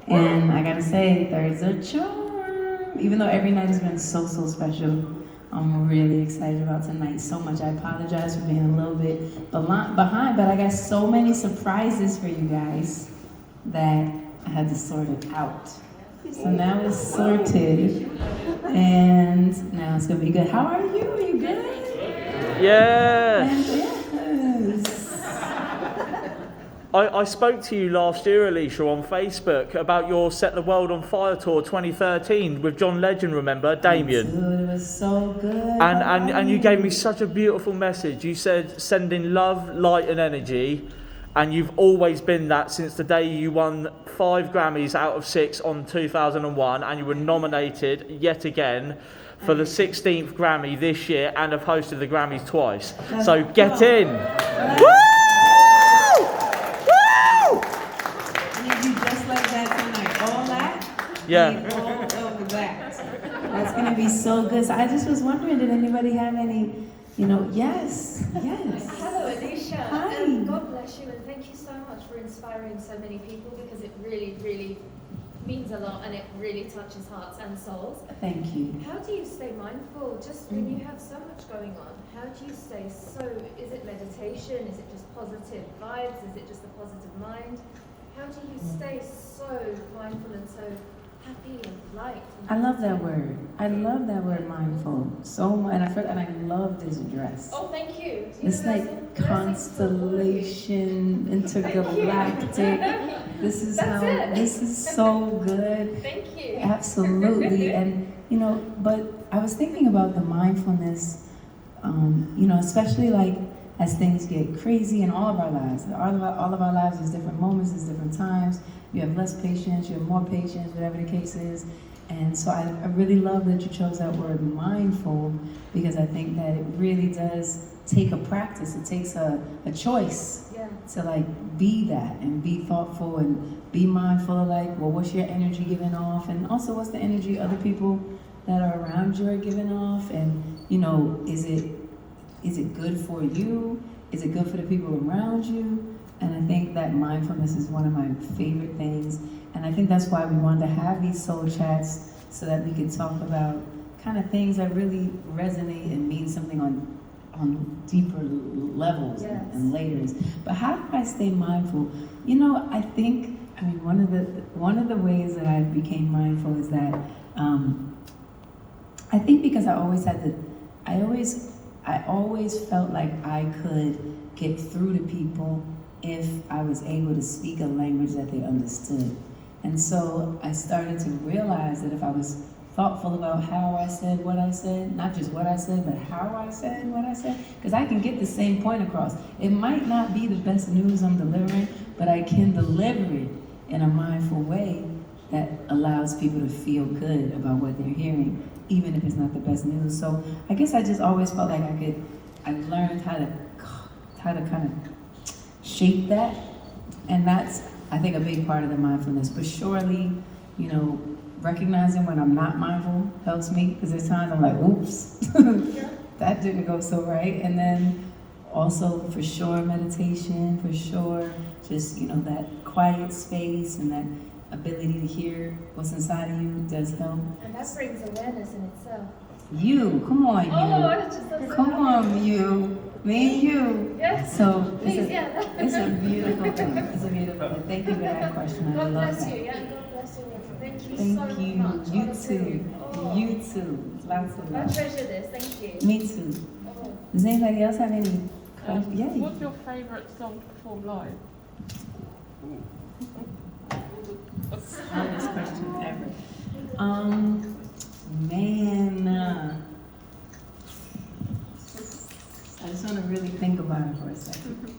And I gotta say, third's a charm. Even though every night has been so special, I'm really excited about tonight so much. I apologize for being a little bit behind, but I got so many surprises for you guys that I had to sort it out. So now it's sorted, and now it's gonna be good. How are you? Are you good? Yes. Yes. I spoke to you last year, Alicia, on Facebook about your Set the World on Fire tour 2013 with John Legend, remember? Damien. Dude, it was so good. And you gave me such a beautiful message. You said sending love, light and energy, and you've always been that since the day you won 5 Grammys out of 6 on 2001, and you were nominated yet again for the 16th Grammy this year and have hosted the Grammys twice. So get in. Woo! Yeah. All over that. That's going to be so good. So I just was wondering, did anybody have any, yes. Hello, Alicia. Hi. God bless you, and thank you so much for inspiring so many people, because it really, really means a lot, and it really touches hearts and souls. Thank you. How do you stay mindful just when you have so much going on? How do you stay is it meditation? Is it just positive vibes? Is it just a positive mind? How do you stay so mindful and so happy and light? I love that word. I love that word, mindful, so much. And I love this dress. Oh, thank you. It's like constellation, intergalactic. This is this is so good. Thank you. Absolutely. And, but I was thinking about the mindfulness, especially like as things get crazy in all of our lives. All of our lives, there's different moments, there's different times. You have less patience, you have more patience, whatever the case is. And so I really love that you chose that word mindful, because I think that it really does take a practice. It takes a choice to be that and be thoughtful and be mindful of what's your energy giving off, and also what's the energy other people that are around you are giving off, and is it good for you? Is it good for the people around you? And I think that mindfulness is one of my favorite things. And I think that's why we wanted to have these soul chats, so that we could talk about kind of things that really resonate and mean something on deeper levels and layers. But how do I stay mindful? I think, one of the ways that I became mindful is that I think because I always felt like I could get through to people if I was able to speak a language that they understood. And so I started to realize that if I was thoughtful about how I said what I said, not just what I said, but how I said what I said, because I can get the same point across. It might not be the best news I'm delivering, but I can deliver it in a mindful way that allows people to feel good about what they're hearing, even if it's not the best news. So I guess I just always felt like I learned how to kind of shape that. And that's, I think, a big part of the mindfulness. But surely, recognizing when I'm not mindful helps me, because there's times I'm like, oops, that didn't go so right. And then also, for sure, meditation, for sure, just, that quiet space and that ability to hear what's inside of you does help. And that brings awareness in itself. Come on, you. Oh, I just Come on, you. Me and you. Yes. So it's a beautiful thing. It's a beautiful thing. Thank you for that question. I God love bless that. you. Yeah, God bless you. Thank you Thank so you. much. You honestly. too. Oh, You too. Lots of I love. treasure this. Thank you. Me too. Oh. Does anybody else have any questions? Yay. What's your favourite song to perform live? Hardest question ever. Man. I just want to really think about it for a second.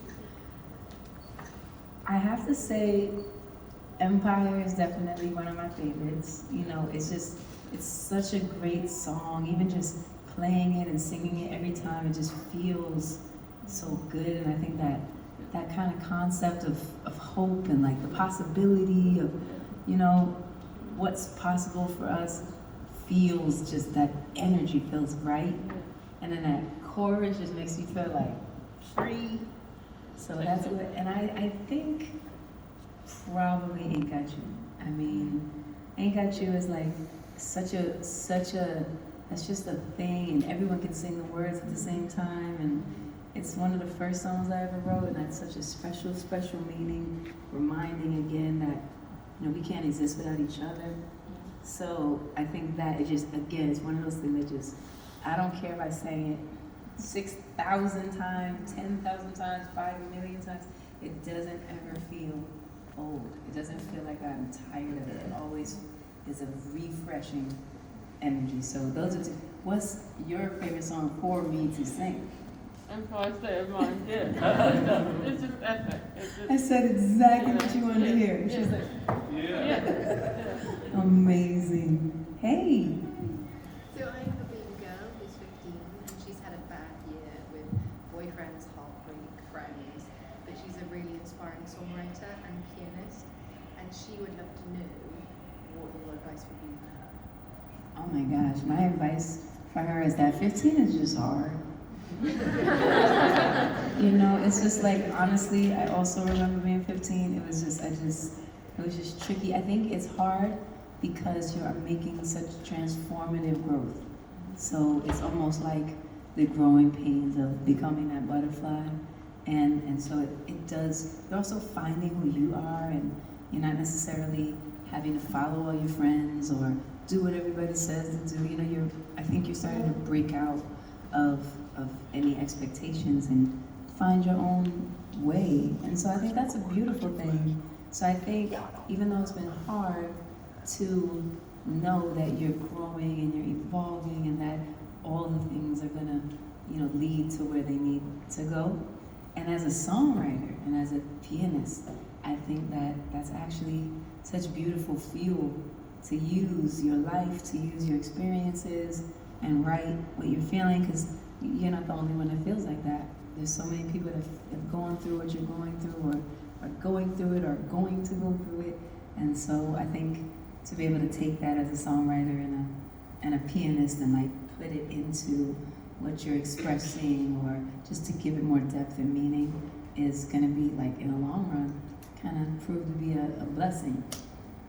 I have to say, Empire is definitely one of my favorites. It's such a great song. Even just playing it and singing it every time, it just feels so good. And I think that kind of concept of hope and the possibility of, what's possible for us feels just, that energy feels right. And then that chorus just makes you feel free. So that's what, and I think probably Ain't Got You. I mean, Ain't Got You is like such a, that's just a thing, and everyone can sing the words at the same time, and it's one of the first songs I ever wrote, and that's such a special, special meaning, reminding again that, we can't exist without each other. So I think that it just, again, it's one of those things that just, I don't care if I sang it 6,000 times, 10,000 times, 5 million times, it doesn't ever feel old. It doesn't feel like I'm tired of it. It always is a refreshing energy. So those are two. What's your favorite song for me to sing? Empire State of Mind, yeah. It's just epic. I said exactly what you wanted to hear. And she's like, yeah. amazing. Hey. So I have a baby girl who's 15 and she's had a bad year with boyfriends, heartbreak, friends, but she's a really inspiring songwriter and pianist, and she would love to know what your advice would be for her. Oh my gosh, my advice for her is that 15 is just hard. It's just like, honestly, I also remember being 15. It was just tricky. I think it's hard because you're making such transformative growth. So it's almost like the growing pains of becoming that butterfly. And so it does, you're also finding who you are, and you're not necessarily having to follow all your friends or do what everybody says to do. I think you're starting to break out of any expectations and find your own way. And so I think that's a beautiful thing. So I think even though it's been hard to know that you're growing and you're evolving and that all the things are gonna, lead to where they need to go. And as a songwriter and as a pianist, I think that that's actually such beautiful fuel to use your life, to use your experiences and write what you're feeling, because you're not the only one that feels like that. There's so many people that have gone through what you're going through, or are going through it, or going to go through it. And so I think to be able to take that as a songwriter and a pianist and like put it into what you're expressing, or just to give it more depth and meaning, is going to be, like, in the long run, kind of prove to be a blessing.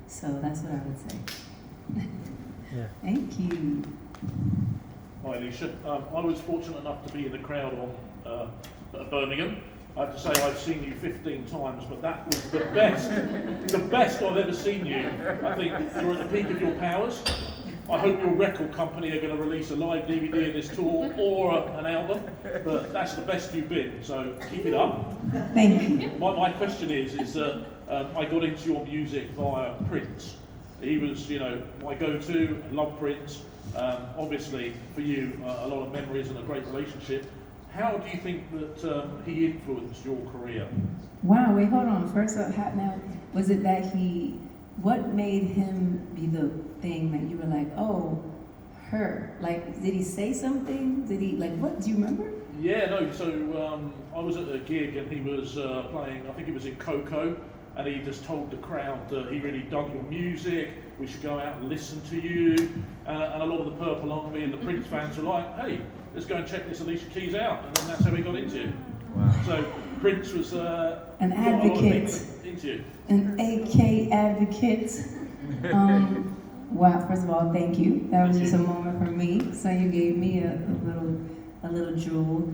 So that's what I would say. Yeah. Thank you. Hi Alicia, I was fortunate enough to be in the crowd on at Birmingham. I have to say I've seen you 15 times, but that was the best I've ever seen you. I think you're at the peak of your powers. I hope your record company are going to release a live DVD of this tour or an album, but that's the best you've been, so keep it up. Thank you. My question is that I got into your music via Prince. He was, my go-to. I love Prince. Obviously, for you, a lot of memories and a great relationship. How do you think that he influenced your career? Wow, wait, hold on. First up, now, was it that what made him be the thing that you were like, oh, her? Like, did he say something? Did he, what, do you remember? Yeah, no, so I was at a gig and he was playing, I think it was in Coco, and he just told the crowd that he really dug your music, we should go out and listen to you, and a lot of the Purple Army and the Prince fans were like, hey, let's go and check this Alicia Keys out, and then that's how we got into you. Wow. So Prince was an advocate, into you. An AK advocate. Wow, first of all, thank you. That was just a moment for me, so you gave me a little jewel.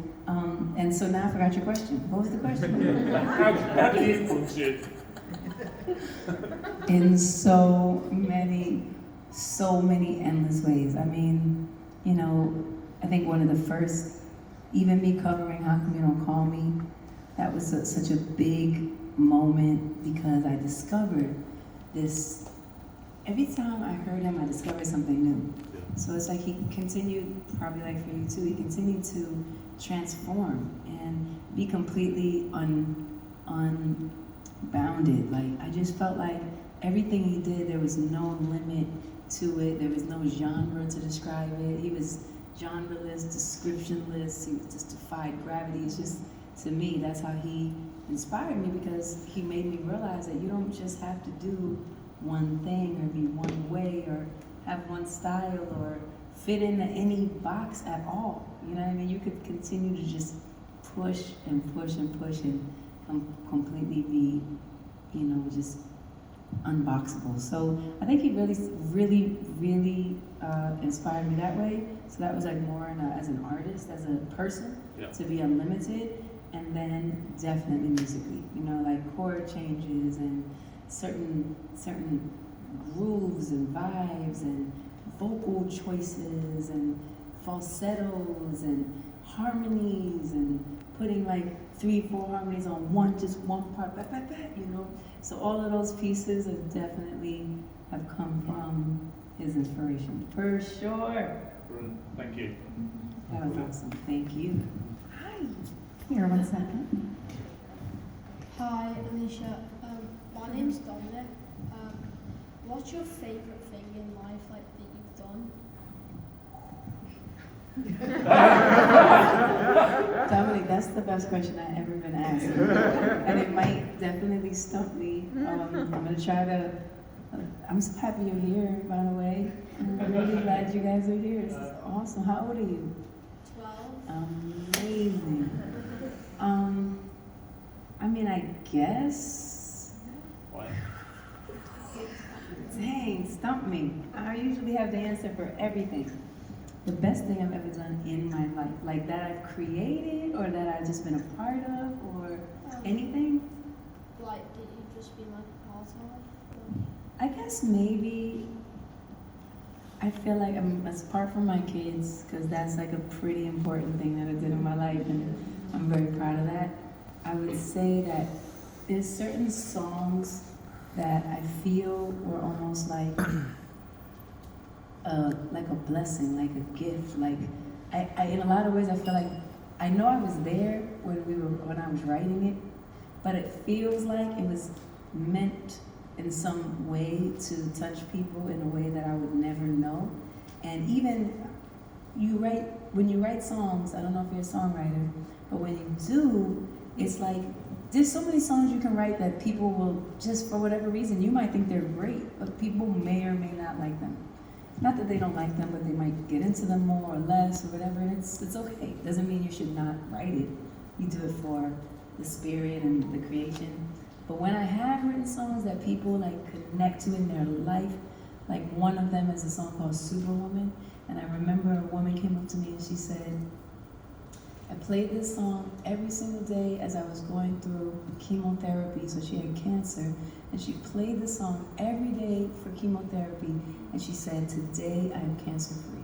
And so now I forgot your question. What was the question? How did he influence you? In so many endless ways. I mean, I think one of the first, even me covering How Come You Don't Call Me, that was such a big moment because I discovered this. Every time I heard him, I discovered something new. Yeah. So it's like he continued, probably like for you too, he continued to transform and be completely unbounded. Like, I just felt like everything he did, there was no limit to it. There was no genre to describe it. He was genreless, descriptionless. He just defied gravity. It's just, to me, that's how he inspired me, because he made me realize that you don't just have to do one thing or be one way or have one style or fit into any box at all. You know what I mean? You could continue to just push and push and push and completely be just unboxable. So I think he really inspired me that way. So that was like more as an artist, as a person, Yeah. to be unlimited, and then definitely musically. Like chord changes and certain grooves and vibes and vocal choices and falsettos and harmonies and putting like 3-4 harmonies on one part, So all of those pieces have come from his inspiration, for sure. Brilliant. Thank you. That was awesome. Thank you. Hi. Here, 1 second. Hi, Alicia. My name's Dominic. What's your favourite thing in life, like, that you've done? Dominic, that's the best question I've ever been asked. And it might definitely stump me. I'm going to try to. I'm so happy you're here, by the way. I'm really glad you guys are here. This is awesome. How old are you? 12. Amazing. I guess. Wow. Dang, stump me. I usually have the answer for everything. The best thing I've ever done in my life, like that I've created or that I've just been a part of or anything. Like, did you just be like a part of? I guess maybe I feel like apart from my kids, because that's like a pretty important thing that I did in my life, and I'm very proud of that. I would say that there's certain songs that I feel were almost like a blessing, like a gift. Like I in a lot of ways, I feel like I know I was there when I was writing it, but it feels like it was meant in some way to touch people in a way that I would never know. And even when you write songs, I don't know if you're a songwriter, but when you do, it's like there's so many songs you can write that people will, just for whatever reason, you might think they're great, but people may or may not like them. Not that they don't like them, but they might get into them more or less or whatever, and it's okay. It doesn't mean you should not write it. You do it for the spirit and the creation. But when I have written songs that people like connect to in their life, like one of them is a song called Superwoman, and I remember a woman came up to me and she said, I played this song every single day as I was going through chemotherapy, so she had cancer, and she played the song every day for chemotherapy, and she said, today I am cancer free.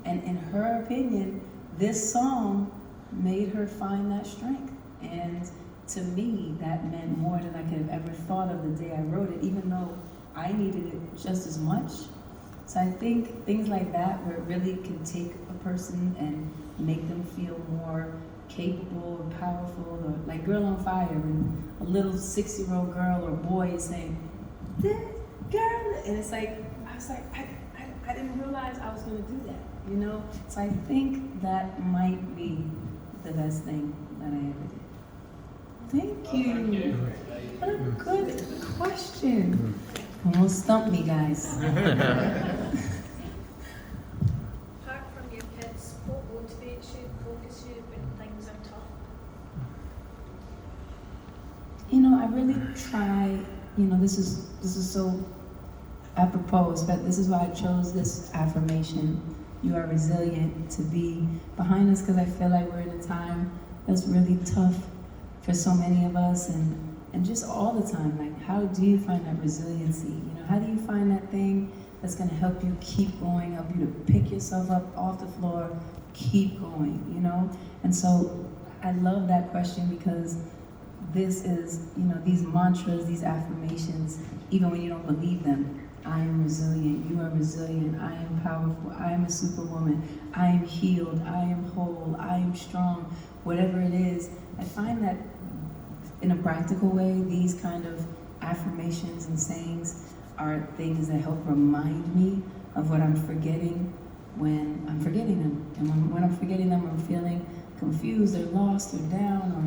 And in her opinion, this song made her find that strength. And to me, that meant more than I could have ever thought of the day I wrote it, even though I needed it just as much. So I think things like that, where it really can take a person and make them feel more capable and powerful, or like Girl on Fire, when a little 6-year-old girl or boy is saying, this girl, and it's like, I was like, I didn't realize I was gonna do that, So I think that might be the best thing that I ever did. Thank you. What a good question. Almost stumped me, guys. Apart from your kids, what motivates you, focus you when things are tough? I really try, this is so apropos, but this is why I chose this affirmation, you are resilient, to be behind us, because I feel like we're in a time that's really tough for so many of us, and just all the time. Like, how do you find that resiliency? How do you find that thing that's going to help you keep going, help you to pick yourself up off the floor, keep going, And so I love that question, because this is, these mantras, these affirmations, even when you don't believe them, I am resilient, you are resilient, I am powerful, I am a superwoman, I am healed, I am whole, I am strong, whatever it is. I find that in a practical way, these kind of affirmations and sayings are things that help remind me of what I'm forgetting when I'm forgetting them. And when I'm forgetting them, I'm feeling confused or lost or down or,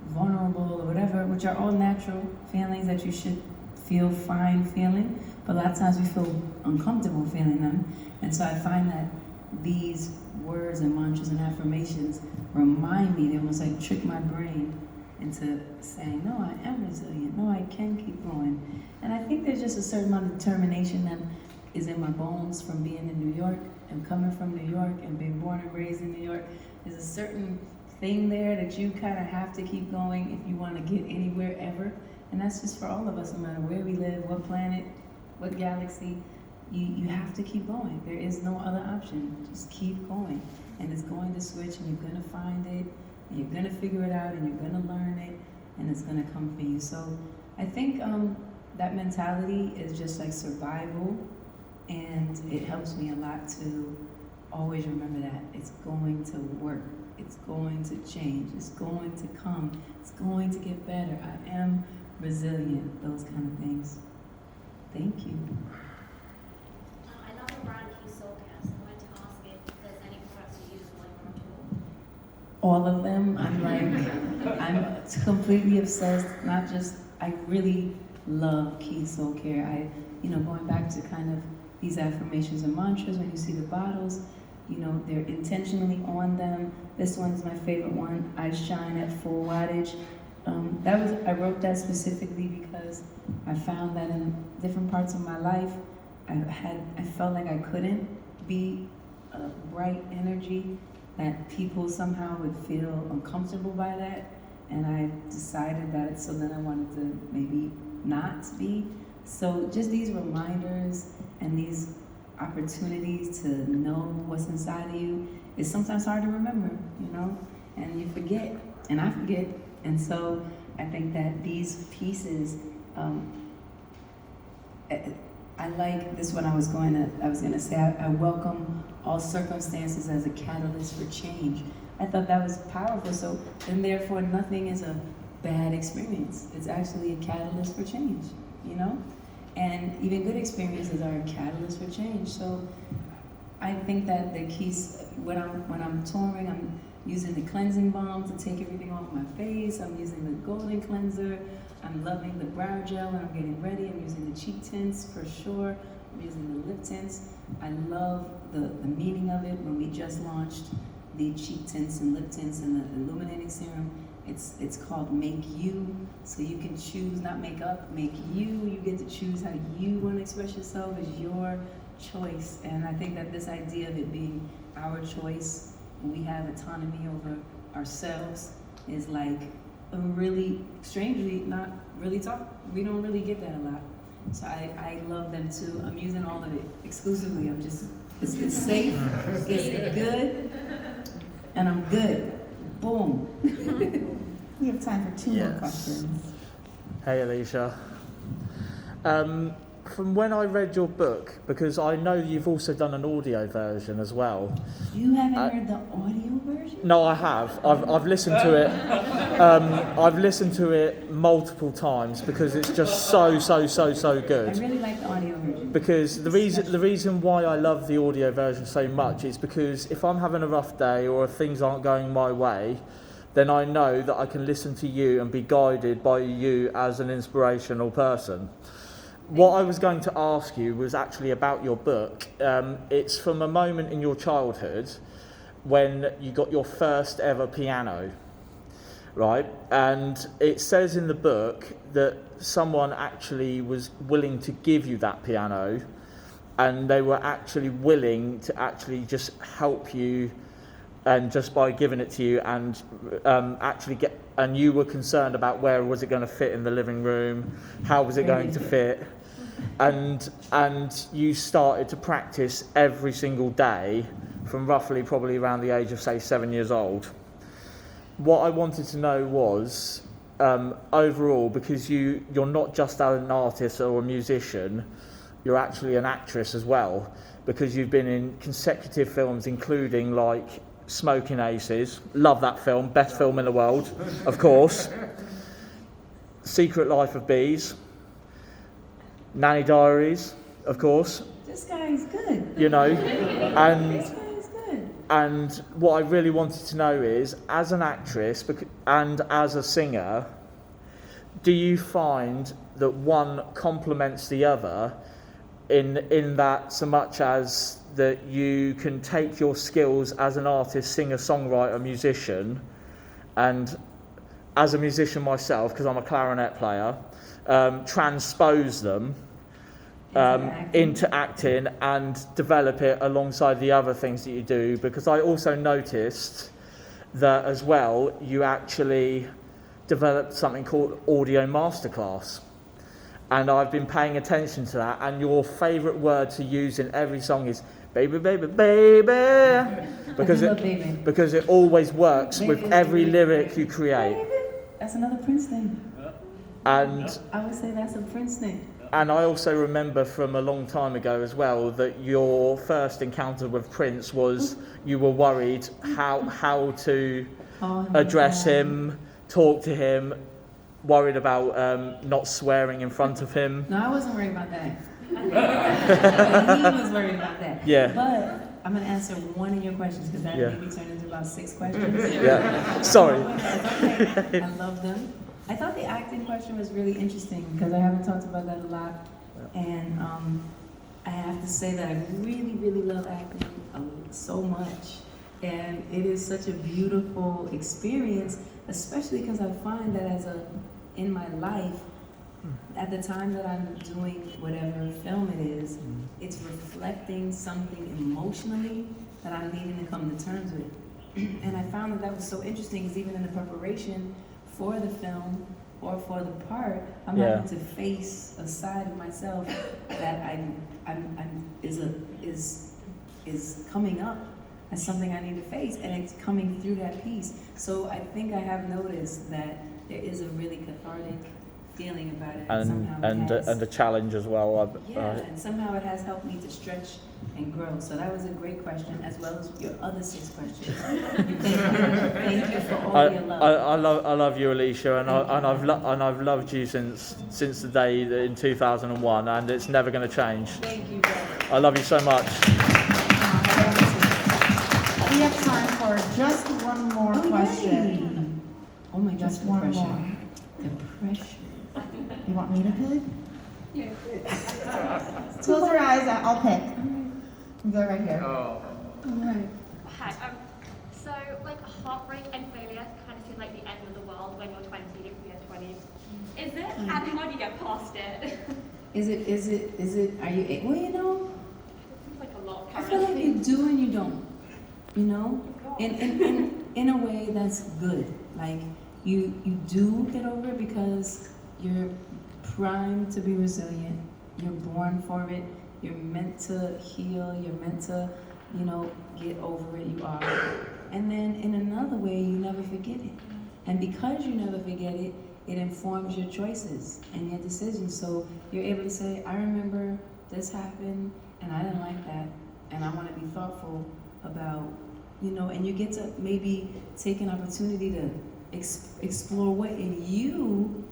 vulnerable or whatever, which are all natural feelings that you should feel fine feeling. But a lot of times we feel uncomfortable feeling them. And so I find that these words and mantras and affirmations remind me, they almost like trick my brain into saying, no, I am resilient. No, I can keep going. And I think there's just a certain amount of determination that is in my bones from being in New York and coming from New York and being born and raised in New York. There's a certain thing there that you kind of have to keep going if you want to get anywhere ever. And that's just for all of us, no matter where we live, what planet, what galaxy. You have to keep going. There is no other option. Just keep going. And it's going to switch, and you're going to find it, and you're going to figure it out, and you're going to learn it, and it's going to come for you. So I think that mentality is just like survival, and it helps me a lot to always remember that it's going to work. It's going to change. It's going to come. It's going to get better. I am resilient. Those kind of things. Thank you. I love your brand Keys Soulcast. I wanted to ask if there's any products you use while you're on tour. All of them. I'm completely obsessed. Not just, I really love Keys Soul Care. Going back to kind of these affirmations and mantras, when you see the bottles, they're intentionally on them. This one is my favorite one. I shine at full wattage. I wrote that specifically because I found that in different parts of my life, I felt like I couldn't be a bright energy, that people somehow would feel uncomfortable by that, and I decided that, so then I wanted to maybe not be. So just these reminders and these opportunities to know what's inside of you is sometimes hard to remember, and you forget, and I forget. And so I think that these pieces, I like this one. I was going to say, I welcome all circumstances as a catalyst for change. I thought that was powerful. So, and therefore nothing is a bad experience. It's actually a catalyst for change, And even good experiences are a catalyst for change. So I think that the keys, when I'm touring, I'm using the cleansing balm to take everything off my face. I'm using the golden cleanser. I'm loving the brow gel when I'm getting ready. I'm using the cheek tints for sure. I'm using the lip tints. I love the meaning of it. When we just launched the cheek tints and lip tints and the illuminating serum, it's called Make You. So you can choose, not make up, make you. You get to choose how you want to express yourself. It's your choice. And I think that this idea of it being our choice, and we have autonomy over ourselves, is like a really, strangely, not really we don't really get that a lot. So I love them too. I'm using all of it exclusively. It's safe, it's good, and I'm good. Boom. We have time for two more questions. Hey, Alicia. From when I read your book, because I know you've also done an audio version as well. You haven't heard the audio version? No, I have. I've listened to it. I've listened to it multiple times because it's just so good. I really like the audio version. Because the reason why I love the audio version so much is because if I'm having a rough day or if things aren't going my way, then I know that I can listen to you and be guided by you as an inspirational person. What I was going to ask you was actually about your book. It's from a moment in your childhood when you got your first ever piano, right? And it says in the book that someone actually was willing to give you that piano, and they were actually willing to actually just help you, and just by giving it to you, and and you were concerned about where was it going to fit in the living room, how was it going to fit, and you started to practice every single day from roughly probably around the age of say 7 years old. What I wanted to know was overall, because you're not just an artist or a musician, you're actually an actress as well, because you've been in consecutive films including like Smoking Aces, love that film, best film in the world, of course. Secret Life of Bees, Nanny Diaries, of course. This guy's good. This guy's good. And what I really wanted to know is, as an actress and as a singer, do you find that one complements the other in that so much as that you can take your skills as an artist, singer, songwriter, musician, and as a musician myself, because I'm a clarinet player, transpose them into acting and develop it alongside the other things that you do, because I also noticed that as well you actually developed something called audio masterclass, and I've been paying attention to that, and your favourite word to use in every song is baby, baby, baby, because it always works with every lyric you create. That's another Prince thing. And I would say that's a Prince thing. And I also remember from a long time ago as well that your first encounter with Prince was you were worried how to address him, talk to him, worried about not swearing in front of him. No, I wasn't worried about that. He was worried about that. Yeah. But I'm going to answer one of your questions because that made me turn into about 6 questions. Yeah. Sorry. Okay. I love them. I thought the acting question was really interesting because I haven't talked about that a lot. And I have to say that I really, really love acting so much. And it is such a beautiful experience, especially because I find that in my life, at the time that I'm doing whatever film it is, it's reflecting something emotionally that I'm needing to come to terms with. And I found that was so interesting because even in the preparation for the film or for the part, I'm having to face a side of myself that is coming up as something I need to face, and it's coming through that piece. So I think I have noticed that there is a really cathartic feeling about it, and a challenge as well. And somehow it has helped me to stretch and grow. So that was a great question, as well as your other 6 questions. Thank you for all your love. I love you, Alicia, and I've loved you since the day in 2001, and it's never going to change. Thank you, brother. I love you so much. We have time for just one more question. Oh my gosh, Just one pressure. more. The pressure. You want me to pick? Yeah. Close your eyes. I'll pick. You go right here. All right. Hi. So, like, heartbreak and failure kind of seem like the end of the world when you're 20, if you're 20. Is it? And how do you get past it? Is it, are you, well, you know, It seems like a lot. I feel like you do and you don't, you know? In a way that's good. Like, you do get over it because you're primed to be resilient. You're born for it. You're meant to heal. You're meant to, you know, get over it. You are. And then in another way, you never forget it. And because you never forget it, it informs your choices and your decisions. So you're able to say, I remember this happened and I didn't like that. And I want to be thoughtful about, you know, and you get to maybe take an opportunity to explore what in you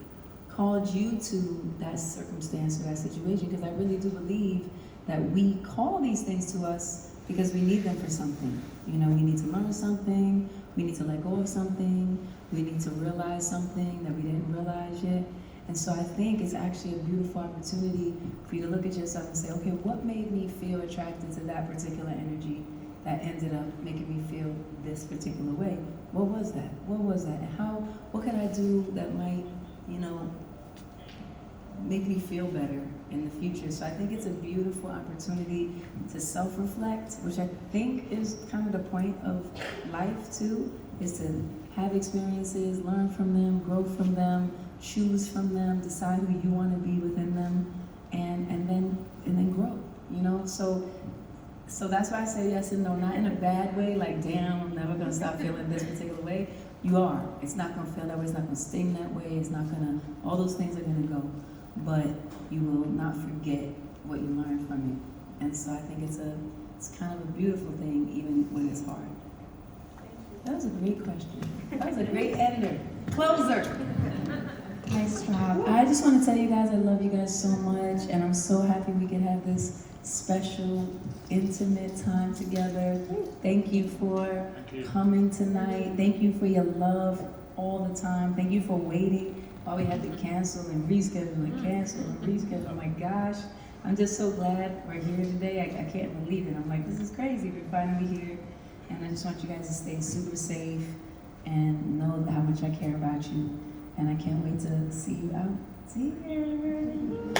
called you to that circumstance or that situation, because I really do believe that we call these things to us because we need them for something. You know, we need to learn something, we need to let go of something, we need to realize something that we didn't realize yet. And so I think it's actually a beautiful opportunity for you to look at yourself and say, okay, what made me feel attracted to that particular energy that ended up making me feel this particular way? What was that? What was that? And what can I do that might, you know, make me feel better in the future? So I think it's a beautiful opportunity to self-reflect, which I think is kind of the point of life too, is to have experiences, learn from them, grow from them, choose from them, decide who you want to be within them, and then grow, you know? So that's why I say yes and no, not in a bad way, like, damn, I'm never gonna stop feeling this particular way. You are. It's not gonna feel that way, it's not gonna sting that way, it's not gonna, all those things are gonna go. But you will not forget what you learned from it. And so I think it's kind of a beautiful thing, even when it's hard. That was a great question. That was a great editor. Closer. Nice job. I just want to tell you guys I love you guys so much, and I'm so happy we could have this special, intimate time together. Thank you for coming tonight. Thank you for your love all the time. Thank you for waiting while we had to cancel and reschedule and cancel and reschedule. Oh my gosh. I'm just so glad we're here today. I can't believe it. I'm like, this is crazy. We're finally here. And I just want you guys to stay super safe. and know how much I care about you. And I can't wait to see you out. See you.